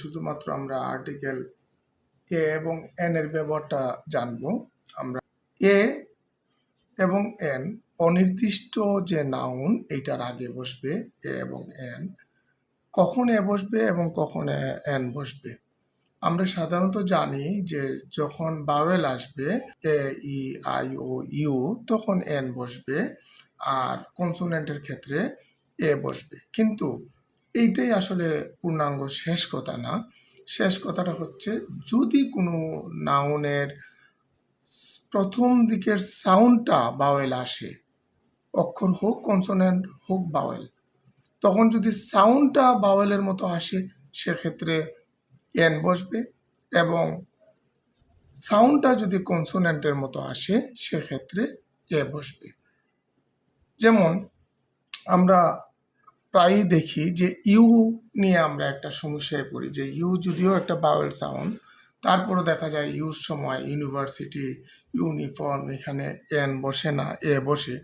শুধুমাত্র আমরা article a এবং এন এর ব্যবহারটা জানবো। আমরা এ এবং এন অনির্দিষ্ট যে নাউন এইটার আগে বসবে এ এবং এন, কখন এ বসবে এবং কখন এন বসবে। আমরা সাধারণত জানি যে যখন বাওয়েল আসবে এ ই আই ও ইউ তখন এন বসবে, আর কনসোনেন্টের ক্ষেত্রে এ বসবে। কিন্তু এইটাই আসলে পূর্ণাঙ্গ শেষ কথা না। শেষ কথাটা হচ্ছে যদি কোনো নাউনের প্রথম দিকের সাউন্ডটা বাওয়েল আসে, অক্ষর হোক কনসোনেন্ট হোক বাওয়েল, তখন যদি সাউন্ডটা বাওয়েলের মতো আসে সেক্ষেত্রে এন বসবে, এবং সাউন্ডটা যদি কনসোনেন্টের মতো আসে সেক্ষেত্রে এ বসবে। যেমন আমরা প্রায়ই দেখি যে ইউ নিয়ে আমরা একটা সমস্যায় পড়ি, যে ইউ যদিও একটা বাওয়েল সাউন্ড, তারপরও দেখা যায় ইউর সময় ইউনিভার্সিটি, ইউনিফর্ম, এখানে এন বসে না, এ বসে।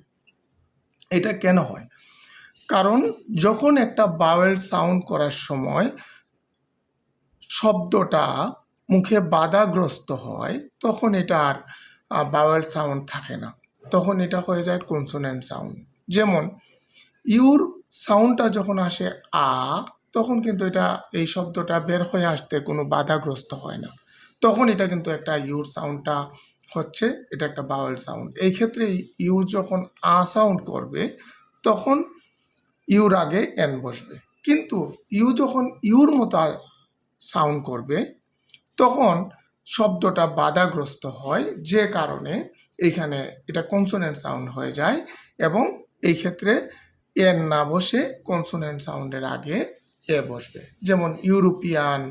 এটা কেন হয়? কারণ যখন একটা বাওয়েল সাউন্ড করার সময় শব্দটা মুখে বাধাগ্রস্ত হয় তখন এটা আর বাওয়েল সাউন্ড থাকে না, তখন এটা হয়ে যায় কনসোনেন্ট সাউন্ড। যেমন ইউর সাউন্ডটা যখন আসে আ, তখন কিন্তু এটা এই শব্দটা বের হয়ে আসতে কোনো বাধাগ্রস্ত হয় না, তখন এটা কিন্তু একটা ইউর সাউন্ডটা হচ্ছে, এটা একটা বাওয়েল সাউন্ড। এই ক্ষেত্রে ইউ যখন আ সাউন্ড করবে তখন ইউর আগে এন বসবে, কিন্তু ইউ যখন ইউর মতো সাউন্ড করবে তখন শব্দটা বাধাগ্রস্ত হয়, যে কারণে এইখানে এটা কনসোনেন্ট সাউন্ড হয়ে যায়, এবং এই ক্ষেত্রে এন না বসে কনসোনেন্ট সাউন্ডের আগে এ বসবে। যেমন ইউরোপিয়ান,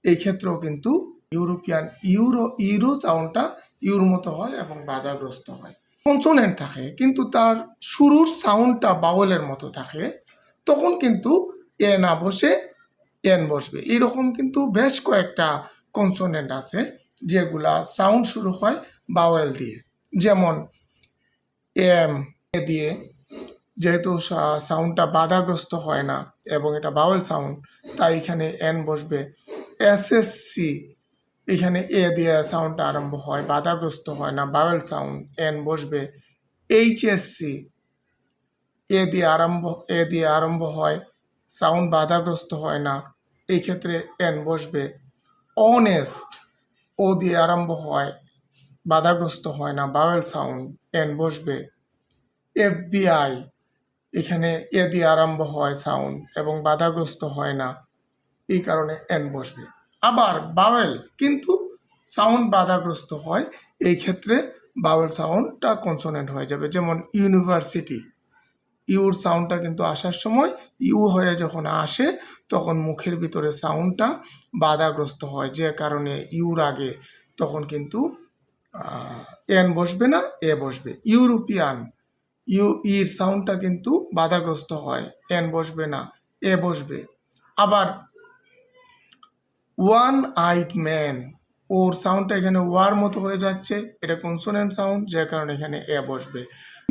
এই ক্ষেত্রেও কিন্তু ইউরোপিয়ান ইউরো সাউন্ডটা ইউর মতো হয় এবং বাধাগ্রস্ত হয়। কনসোনেন্ট থাকে কিন্তু তার শুরুর সাউন্ডটা বাওয়েলের মতো থাকে, তখন কিন্তু এ না বসে এন বসবে। এইরকম কিন্তু বেশ কয়েকটা কনসোনেন্ট আছে যেগুলা সাউন্ড শুরু হয় বাওয়েল দিয়ে। যেমন এম এ দিয়ে, যেহেতু সাউন্ডটা বাধাগ্রস্ত হয় না এবং এটা বাওয়েল সাউন্ড, তাই এখানে এন বসবে। এসএসসি, এখানে এ দিয়ে সাউন্ডটা আরম্ভ হয়, বাধাগ্রস্ত হয় না, বাওয়েল সাউন্ড, এন বসবে। এইচএসসি, এ দিয়ে আরম্ভ হয়, সাউন্ড বাধাগ্রস্ত হয় না, এই ক্ষেত্রে এন বসবে। অনেস্ট, ও দিয়ে আরম্ভ হয়, বাধাগ্রস্ত হয় না, বাওয়েল সাউন্ড, এন বসবে। এফবিআই, এখানে এ দিয়ে আরম্ভ হয় সাউন্ড এবং বাধাগ্রস্ত হয় না, এই কারণে এন বসবে। আবার বাওয়েল কিন্তু সাউন্ড বাধাগ্রস্ত হয়, এই ক্ষেত্রে বাওয়েল সাউন্ডটা কনসোনেন্ট হয়ে যাবে। যেমন ইউনিভার্সিটি, ইউর সাউন্ডটা কিন্তু আসার সময় ইউ হয়ে যখন আসে তখন মুখের ভিতরে সাউন্ডটা বাধাগ্রস্ত হয়, যে কারণে ইউর আগে তখন কিন্তু এন বসবে না, এ বসবে। ইউরোপিয়ান, ইর সাউন্ডটা কিন্তু বাধাগ্রস্ত হয়, এন বসবে না, এ বসবে। আবার ওয়ান আইড ম্যান, ওর সাউন্ডটা এখানে ওয়ার মতো হয়ে যাচ্ছে, এটা কনসোনেন্ট সাউন্ড, যে কারণে এখানে এ বসবে।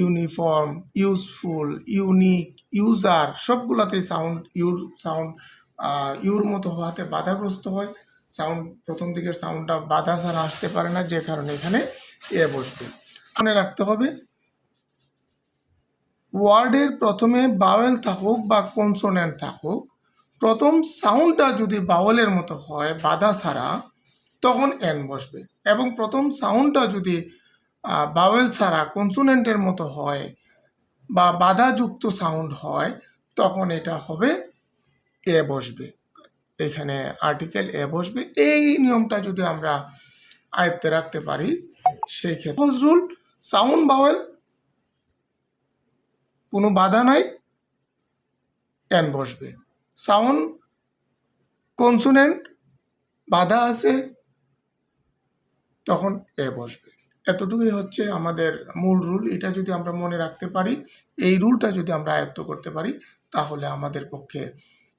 ইউনিফর্ম, ইউজফুল, ইউনিক, ইউজার, সবগুলাতেই সাউন্ড ইউর মতো হওয়াতে বাধাগ্রস্ত হয়, সাউন্ড প্রথম দিকের সাউন্ডটা বাধা ছাড়া আসতে পারে না, যে কারণে এখানে এ বসবে। মনে রাখতে হবে ওয়ার্ডের প্রথমে বাওয়েল থাকুক বা কনসোনেন্ট থাকুক, প্রথম সাউন্ডটা যদি বাওয়েলের মতো হয় বাধা ছাড়া তখন এন বসবে, এবং প্রথম সাউন্ডটা যদি বাওয়েল ছাড়া কনসোনেন্টের মতো হয় বা বাধাযুক্ত সাউন্ড হয় তখন এটা হবে এ বসবে, এখানে আর্টিকেল এ বসবে। এই নিয়মটা যদি আমরা আয়ত্তে রাখতে পারি সেই ক্ষেত্রে রুল, সাউন্ড বাওয়েল, কোনো বাধা নাই, এন বসবে। সাউন্ড কনসোনেন্ট, বাধা আছে, তখন এ বসবে। এতটুকুই হচ্ছে আমাদের মূল রুল। এটা যদি আমরা মনে রাখতে পারি, এই রুলটা যদি আমরা আয়ত্ত করতে পারি, তাহলে আমাদের পক্ষে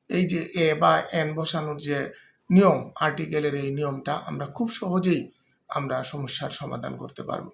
এই যে এ বা এন বসানোর যে নিয়ম, আর্টিকেলের এই নিয়মটা আমরা খুব সহজেই আমরা সমস্যার সমাধান করতে পারবো।